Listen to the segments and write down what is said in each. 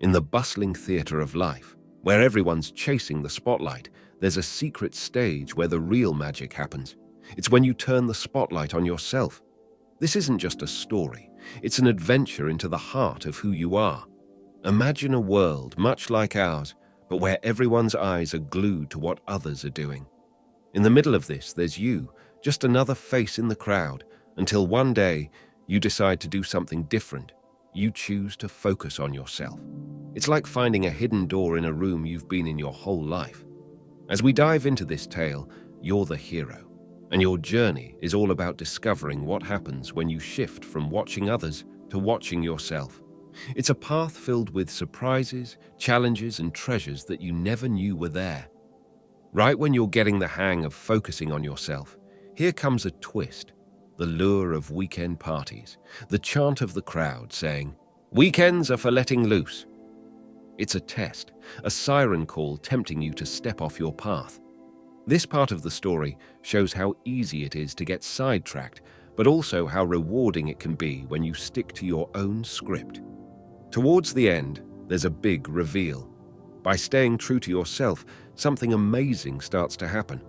In the bustling theater of life, where everyone's chasing the spotlight, there's a secret stage where the real magic happens. It's when you turn the spotlight on yourself. This isn't just a story, it's an adventure into the heart of who you are. Imagine a world much like ours, but where everyone's eyes are glued to what others are doing. In the middle of this, there's you, just another face in the crowd, until one day you decide to do something different. You choose to focus on yourself. It's like finding a hidden door in a room you've been in your whole life. As we dive into this tale, you're the hero, and your journey is all about discovering what happens when you shift from watching others to watching yourself. It's a path filled with surprises, challenges, and treasures that you never knew were there. Right when you're getting the hang of focusing on yourself, here comes a twist. The lure of weekend parties, the chant of the crowd saying, "Weekends are for letting loose." It's a test, a siren call tempting you to step off your path. This part of the story shows how easy it is to get sidetracked, but also how rewarding it can be when you stick to your own script. Towards the end, there's a big reveal. By staying true to yourself, something amazing starts to happen.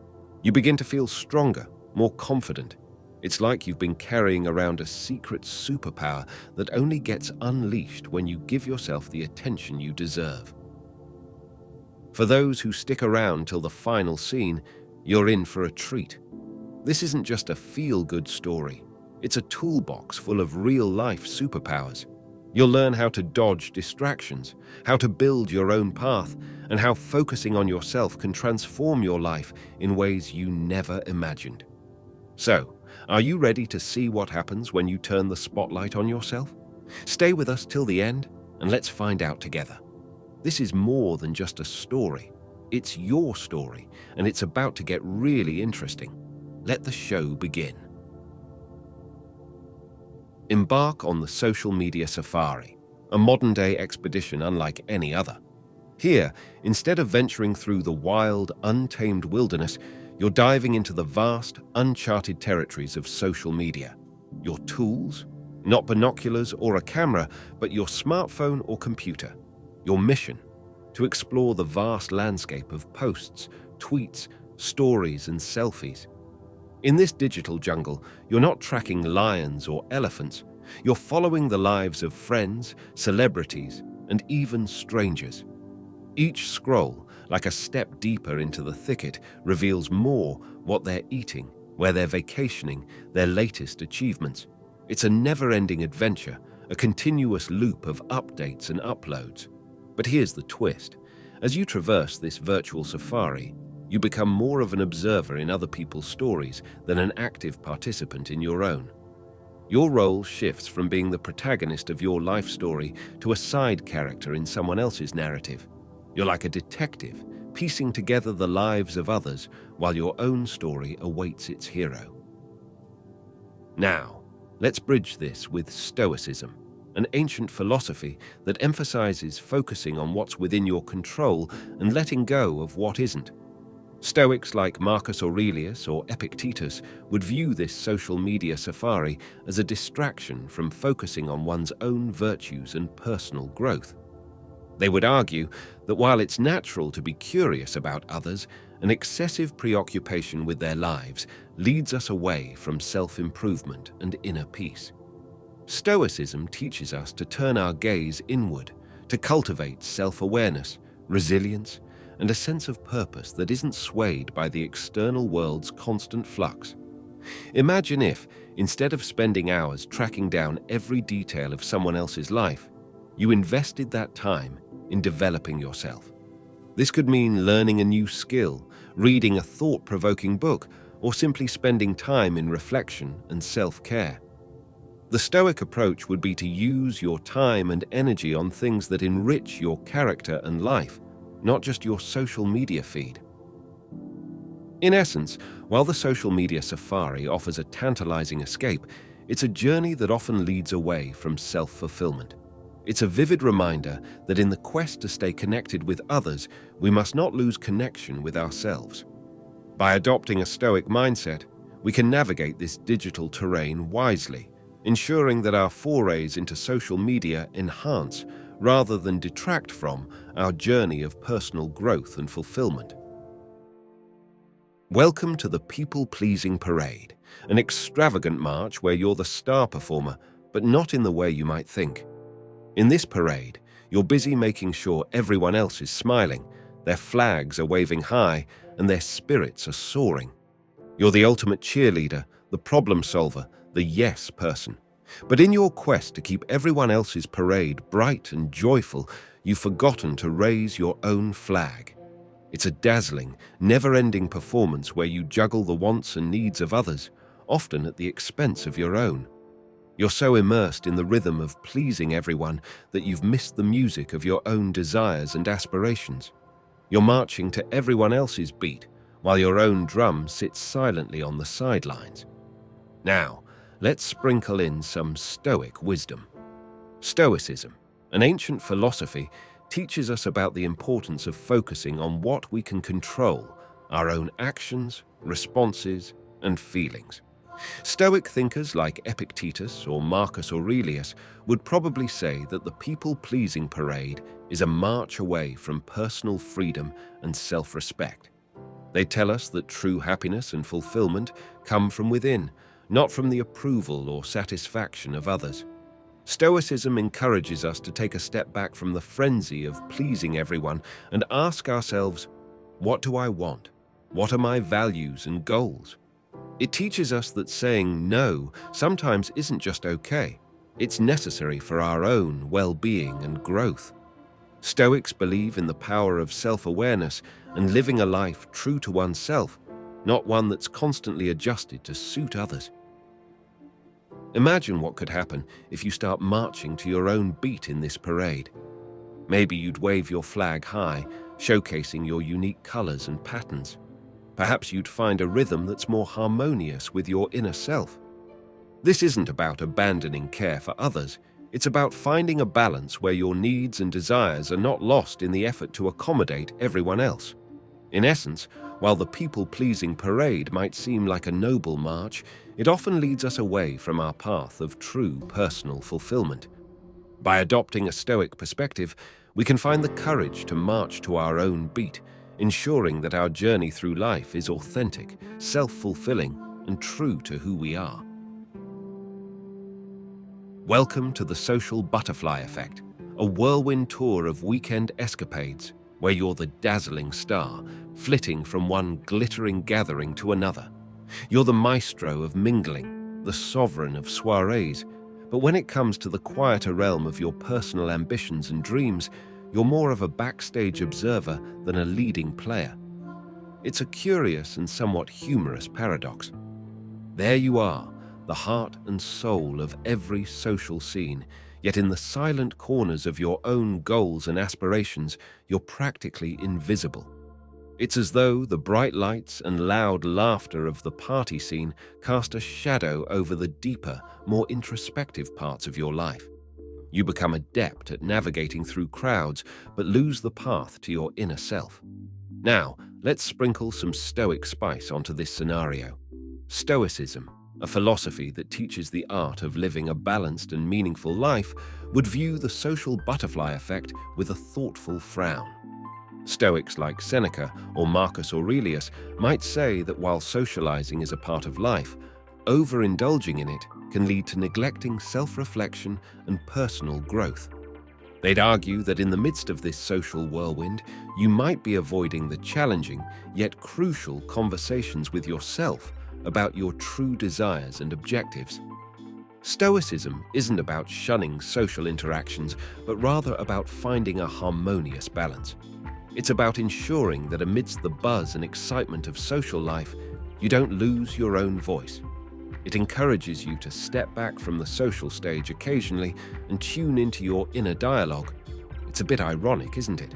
You begin to feel stronger, more confident. It's like you've been carrying around a secret superpower that only gets unleashed when you give yourself the attention you deserve. For those who stick around till the final scene, you're in for a treat. This isn't just a feel-good story. It's a toolbox full of real-life superpowers. You'll learn how to dodge distractions, how to build your own path, and how focusing on yourself can transform your life in ways you never imagined. So, are you ready to see what happens when you turn the spotlight on yourself? Stay with us till the end, and let's find out together. This is more than just a story. It's your story, and it's about to get really interesting. Let the show begin. Embark on the social media safari, a modern-day expedition unlike any other. Here, instead of venturing through the wild, untamed wilderness, you're diving into the vast, uncharted territories of social media. Your tools? Not binoculars or a camera, but your smartphone or computer. Your mission? To explore the vast landscape of posts, tweets, stories, and selfies. In this digital jungle, you're not tracking lions or elephants. You're following the lives of friends, celebrities, and even strangers. Each scroll, like a step deeper into the thicket, reveals more: what they're eating, where they're vacationing, their latest achievements. It's a never-ending adventure, a continuous loop of updates and uploads. But here's the twist. As you traverse this virtual safari, you become more of an observer in other people's stories than an active participant in your own. Your role shifts from being the protagonist of your life story to a side character in someone else's narrative. You're like a detective, piecing together the lives of others while your own story awaits its hero. Now, let's bridge this with Stoicism, an ancient philosophy that emphasizes focusing on what's within your control and letting go of what isn't. Stoics like Marcus Aurelius or Epictetus would view this social media safari as a distraction from focusing on one's own virtues and personal growth. They would argue that while it's natural to be curious about others, an excessive preoccupation with their lives leads us away from self-improvement and inner peace. Stoicism teaches us to turn our gaze inward, to cultivate self-awareness, resilience, and a sense of purpose that isn't swayed by the external world's constant flux. Imagine if, instead of spending hours tracking down every detail of someone else's life, you invested that time in developing yourself. This could mean learning a new skill, reading a thought-provoking book, or simply spending time in reflection and self-care. The Stoic approach would be to use your time and energy on things that enrich your character and life, not just your social media feed. In essence, while the social media safari offers a tantalizing escape, it's a journey that often leads away from self-fulfillment. It's a vivid reminder that in the quest to stay connected with others, we must not lose connection with ourselves. By adopting a Stoic mindset, we can navigate this digital terrain wisely, ensuring that our forays into social media enhance rather than detract from our journey of personal growth and fulfillment. Welcome to the people-pleasing parade, an extravagant march where you're the star performer, but not in the way you might think. In this parade, you're busy making sure everyone else is smiling, their flags are waving high, and their spirits are soaring. You're the ultimate cheerleader, the problem solver, the yes person. But in your quest to keep everyone else's parade bright and joyful, you've forgotten to raise your own flag. It's a dazzling, never-ending performance where you juggle the wants and needs of others, often at the expense of your own. You're so immersed in the rhythm of pleasing everyone that you've missed the music of your own desires and aspirations. You're marching to everyone else's beat, while your own drum sits silently on the sidelines. Now, let's sprinkle in some Stoic wisdom. Stoicism, an ancient philosophy, teaches us about the importance of focusing on what we can control, our own actions, responses, and feelings. Stoic thinkers like Epictetus or Marcus Aurelius would probably say that the people-pleasing parade is a march away from personal freedom and self-respect. They tell us that true happiness and fulfillment come from within, not from the approval or satisfaction of others. Stoicism encourages us to take a step back from the frenzy of pleasing everyone and ask ourselves, what do I want? What are my values and goals? It teaches us that saying no sometimes isn't just okay. It's necessary for our own well-being and growth. Stoics believe in the power of self-awareness and living a life true to oneself, not one that's constantly adjusted to suit others. Imagine what could happen if you start marching to your own beat in this parade. Maybe you'd wave your flag high, showcasing your unique colors and patterns. Perhaps you'd find a rhythm that's more harmonious with your inner self. This isn't about abandoning care for others. It's about finding a balance where your needs and desires are not lost in the effort to accommodate everyone else. In essence, while the people-pleasing parade might seem like a noble march, it often leads us away from our path of true personal fulfillment. By adopting a Stoic perspective, we can find the courage to march to our own beat, ensuring that our journey through life is authentic, self-fulfilling, and true to who we are. Welcome to the social butterfly effect, a whirlwind tour of weekend escapades where you're the dazzling star, flitting from one glittering gathering to another. You're the maestro of mingling, the sovereign of soirees, but when it comes to the quieter realm of your personal ambitions and dreams, you're more of a backstage observer than a leading player. It's a curious and somewhat humorous paradox. There you are, the heart and soul of every social scene, yet in the silent corners of your own goals and aspirations, you're practically invisible. It's as though the bright lights and loud laughter of the party scene cast a shadow over the deeper, more introspective parts of your life. You become adept at navigating through crowds, but lose the path to your inner self. Now, let's sprinkle some Stoic spice onto this scenario. Stoicism, a philosophy that teaches the art of living a balanced and meaningful life, would view the social butterfly effect with a thoughtful frown. Stoics like Seneca or Marcus Aurelius might say that while socializing is a part of life, overindulging in it can lead to neglecting self-reflection and personal growth. They'd argue that in the midst of this social whirlwind, you might be avoiding the challenging yet crucial conversations with yourself about your true desires and objectives. Stoicism isn't about shunning social interactions, but rather about finding a harmonious balance. It's about ensuring that amidst the buzz and excitement of social life, you don't lose your own voice. It encourages you to step back from the social stage occasionally and tune into your inner dialogue. It's a bit ironic, isn't it?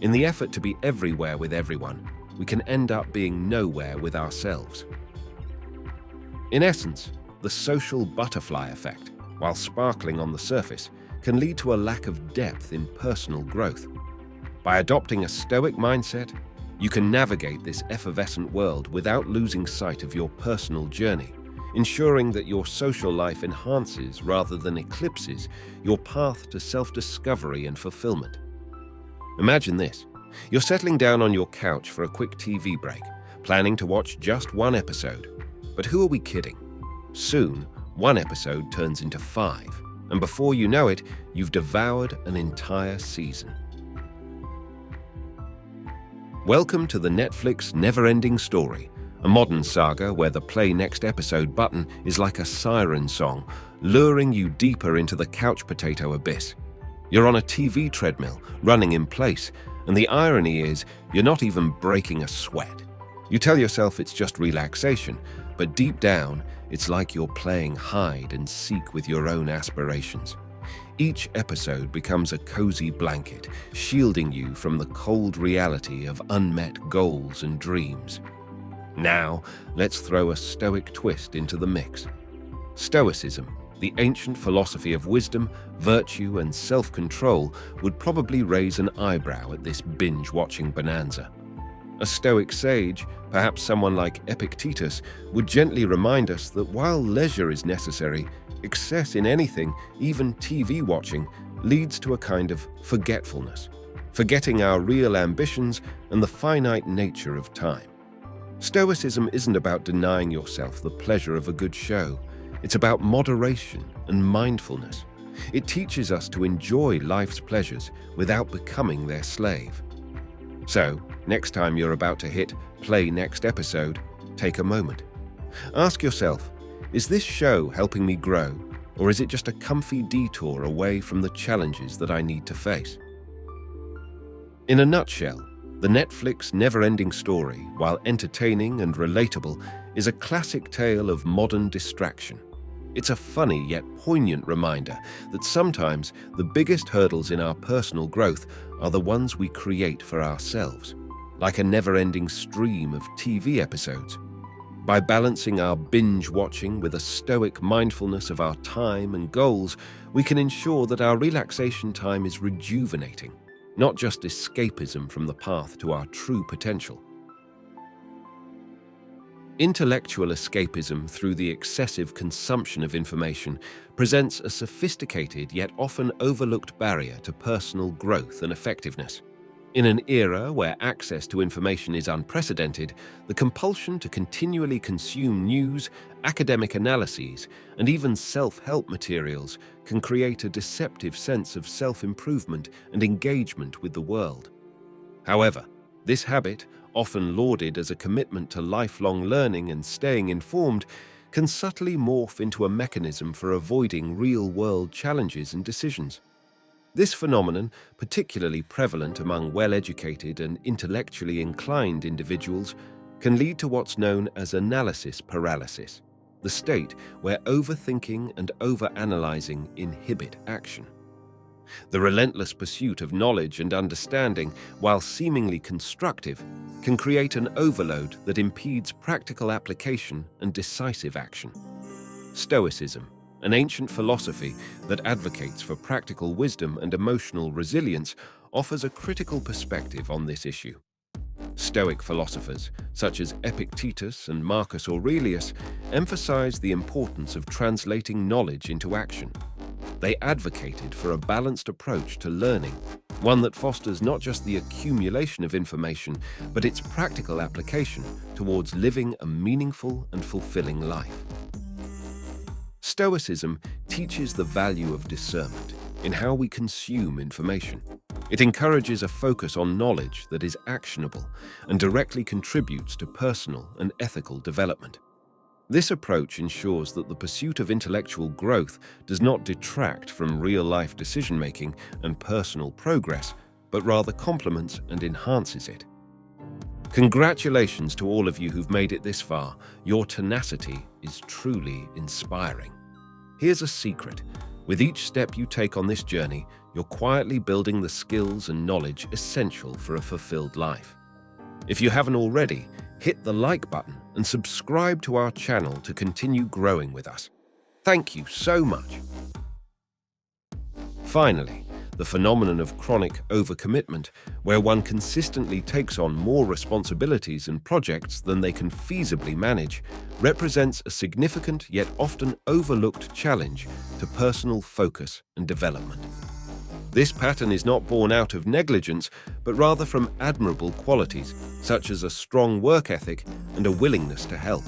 In the effort to be everywhere with everyone, we can end up being nowhere with ourselves. In essence, the social butterfly effect, while sparkling on the surface, can lead to a lack of depth in personal growth. By adopting a Stoic mindset, you can navigate this effervescent world without losing sight of your personal journey, ensuring that your social life enhances rather than eclipses your path to self-discovery and fulfillment. Imagine this. You're settling down on your couch for a quick TV break, planning to watch just one episode. But who are we kidding? Soon, one episode turns into 5, and before you know it, you've devoured an entire season. Welcome to the Netflix never-ending story, a modern saga where the play next episode button is like a siren song, luring you deeper into the couch potato abyss. You're on a TV treadmill, running in place, and the irony is you're not even breaking a sweat. You tell yourself it's just relaxation, but deep down, it's like you're playing hide and seek with your own aspirations. Each episode becomes a cozy blanket, shielding you from the cold reality of unmet goals and dreams. Now, let's throw a Stoic twist into the mix. Stoicism, the ancient philosophy of wisdom, virtue, and self-control, would probably raise an eyebrow at this binge-watching bonanza. A Stoic sage, perhaps someone like Epictetus, would gently remind us that while leisure is necessary, excess in anything, even TV watching, leads to a kind of forgetfulness, forgetting our real ambitions and the finite nature of time. Stoicism isn't about denying yourself the pleasure of a good show. It's about moderation and mindfulness. It teaches us to enjoy life's pleasures without becoming their slave. So, next time you're about to hit play next episode, take a moment. Ask yourself, is this show helping me grow, or is it just a comfy detour away from the challenges that I need to face? In a nutshell, the Netflix never-ending story, while entertaining and relatable, is a classic tale of modern distraction. It's a funny yet poignant reminder that sometimes the biggest hurdles in our personal growth are the ones we create for ourselves, like a never-ending stream of TV episodes. By balancing our binge-watching with a stoic mindfulness of our time and goals, we can ensure that our relaxation time is rejuvenating, not just escapism from the path to our true potential. Intellectual escapism through the excessive consumption of information presents a sophisticated yet often overlooked barrier to personal growth and effectiveness. In an era where access to information is unprecedented, the compulsion to continually consume news, academic analyses, and even self-help materials can create a deceptive sense of self-improvement and engagement with the world. However, this habit, often lauded as a commitment to lifelong learning and staying informed, can subtly morph into a mechanism for avoiding real-world challenges and decisions. This phenomenon, particularly prevalent among well-educated and intellectually inclined individuals, can lead to what's known as analysis paralysis, the state where overthinking and overanalyzing inhibit action. The relentless pursuit of knowledge and understanding, while seemingly constructive, can create an overload that impedes practical application and decisive action. Stoicism, an ancient philosophy that advocates for practical wisdom and emotional resilience, offers a critical perspective on this issue. Stoic philosophers, such as Epictetus and Marcus Aurelius, emphasize the importance of translating knowledge into action. They advocated for a balanced approach to learning, one that fosters not just the accumulation of information, but its practical application towards living a meaningful and fulfilling life. Stoicism teaches the value of discernment in how we consume information. It encourages a focus on knowledge that is actionable and directly contributes to personal and ethical development. This approach ensures that the pursuit of intellectual growth does not detract from real-life decision-making and personal progress, but rather complements and enhances it. Congratulations to all of you who've made it this far. Your tenacity is truly inspiring. Here's a secret. With each step you take on this journey, you're quietly building the skills and knowledge essential for a fulfilled life. If you haven't already, hit the like button and subscribe to our channel to continue growing with us. Thank you so much. Finally, The phenomenon of chronic overcommitment, where one consistently takes on more responsibilities and projects than they can feasibly manage, represents a significant yet often overlooked challenge to personal focus and development. This pattern is not born out of negligence, but rather from admirable qualities, such as a strong work ethic and a willingness to help.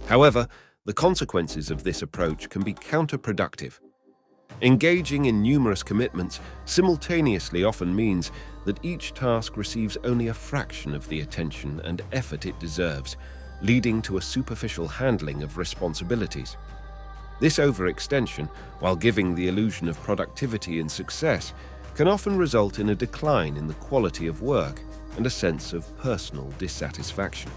However, the consequences of this approach can be counterproductive. Engaging in numerous commitments simultaneously often means that each task receives only a fraction of the attention and effort it deserves, leading to a superficial handling of responsibilities. This overextension, while giving the illusion of productivity and success, can often result in a decline in the quality of work and a sense of personal dissatisfaction.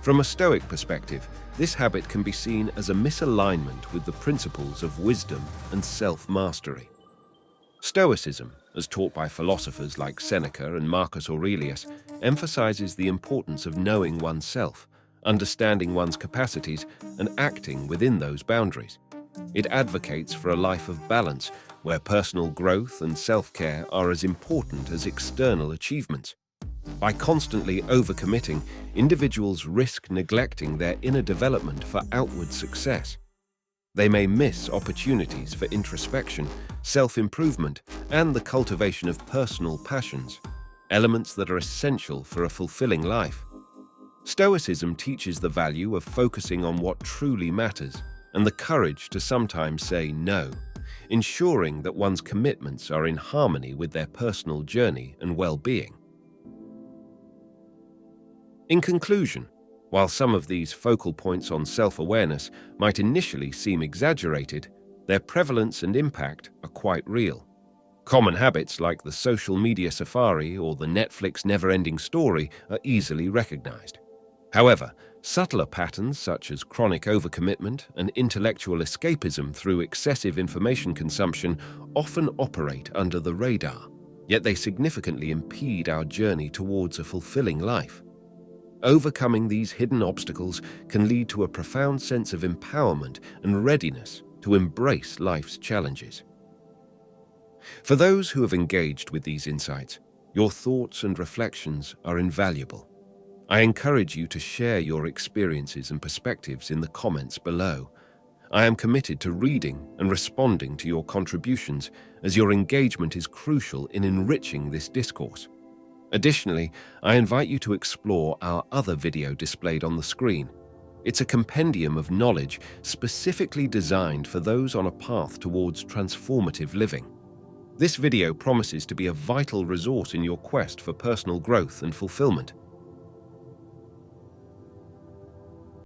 From a Stoic perspective, this habit can be seen as a misalignment with the principles of wisdom and self-mastery. Stoicism, as taught by philosophers like Seneca and Marcus Aurelius, emphasizes the importance of knowing oneself, understanding one's capacities, and acting within those boundaries. It advocates for a life of balance, where personal growth and self-care are as important as external achievements. By constantly overcommitting, individuals risk neglecting their inner development for outward success. They may miss opportunities for introspection, self-improvement, and the cultivation of personal passions, elements that are essential for a fulfilling life. Stoicism teaches the value of focusing on what truly matters and the courage to sometimes say no, ensuring that one's commitments are in harmony with their personal journey and well-being. In conclusion, while some of these focal points on self-awareness might initially seem exaggerated, their prevalence and impact are quite real. Common habits like the social media safari or the Netflix never-ending story are easily recognized. However, subtler patterns such as chronic overcommitment and intellectual escapism through excessive information consumption often operate under the radar, yet they significantly impede our journey towards a fulfilling life. Overcoming these hidden obstacles can lead to a profound sense of empowerment and readiness to embrace life's challenges. For those who have engaged with these insights, your thoughts and reflections are invaluable. I encourage you to share your experiences and perspectives in the comments below. I am committed to reading and responding to your contributions, as your engagement is crucial in enriching this discourse. Additionally, I invite you to explore our other video displayed on the screen. It's a compendium of knowledge specifically designed for those on a path towards transformative living. This video promises to be a vital resource in your quest for personal growth and fulfillment.